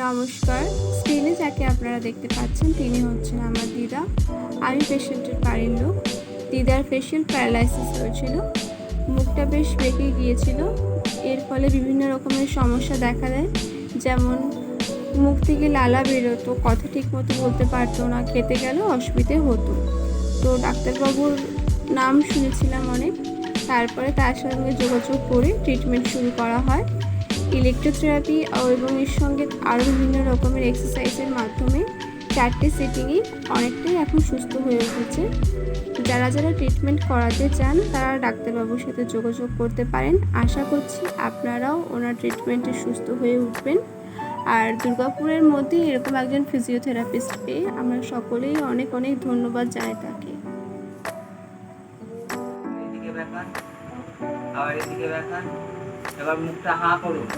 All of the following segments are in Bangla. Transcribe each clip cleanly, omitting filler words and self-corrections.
নমস্কার, স্ক্রিনে যাকে আপনারা দেখতে পাচ্ছেন তিনি হচ্ছেন আমার দিদা। আমি পেশেন্টের বাড়ির লোক। দিদার ফেশিয়াল প্যারালাইসিস হয়েছিল, মুখটা বেশ বেঁকে গিয়েছিল। এর ফলে বিভিন্ন রকমের সমস্যা দেখা দেয়, যেমন মুখ থেকে লালা বেরোতো, কথা ঠিক মতো বলতে পারতো না, খেতে গেলেও অসুবিধে হতো। তো ডাক্তারবাবুর নাম শুনেছিলাম অনেক, তারপরে তার সঙ্গে যোগাযোগ করে ট্রিটমেন্ট শুরু করা হয় ইলেকট্রোথেরাপি এবং এর সঙ্গে আরও বিভিন্ন রকমের এক্সারসাইজের মাধ্যমে 4টে সেটিংয়ে অনেকটাই এখন সুস্থ হয়ে উঠেছে। যারা যারা ট্রিটমেন্ট করাতে চান তারা ডাক্তারবাবুর সাথে যোগাযোগ করতে পারেন। আশা করছি আপনারাও ওনার ট্রিটমেন্টে সুস্থ হয়ে উঠবেন। আর দুর্গাপুরের মধ্যে এরকম একজন ফিজিওথেরাপিস্ট পেয়ে আমরা সকলেই অনেক অনেক ধন্যবাদ জানাই তাকে। এবার মুখটা হা করুন,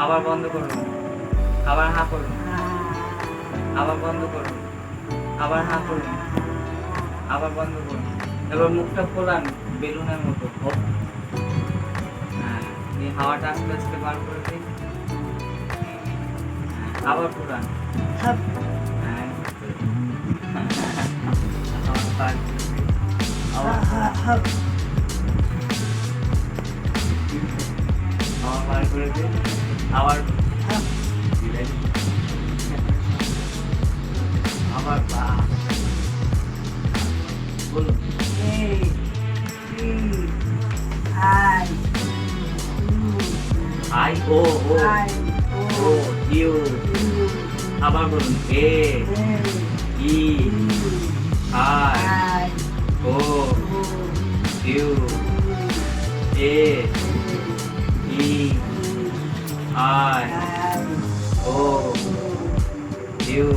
আবার বন্ধ করুন, আবার হা করুন, আবার বন্ধ করুন, আবার হা করুন, আবার বন্ধ করুন। এবার মুখটা খোলান বেলুনের মতো। হ্যাঁ, এই হাওয়াটা আস্তে আস্তে বার করে দিন। আবার খোলান। হ্যাঁ, আবার বার করে দিন। আবার আবার বলুন। I O O U. আবার বলুন A E I O U A E I O you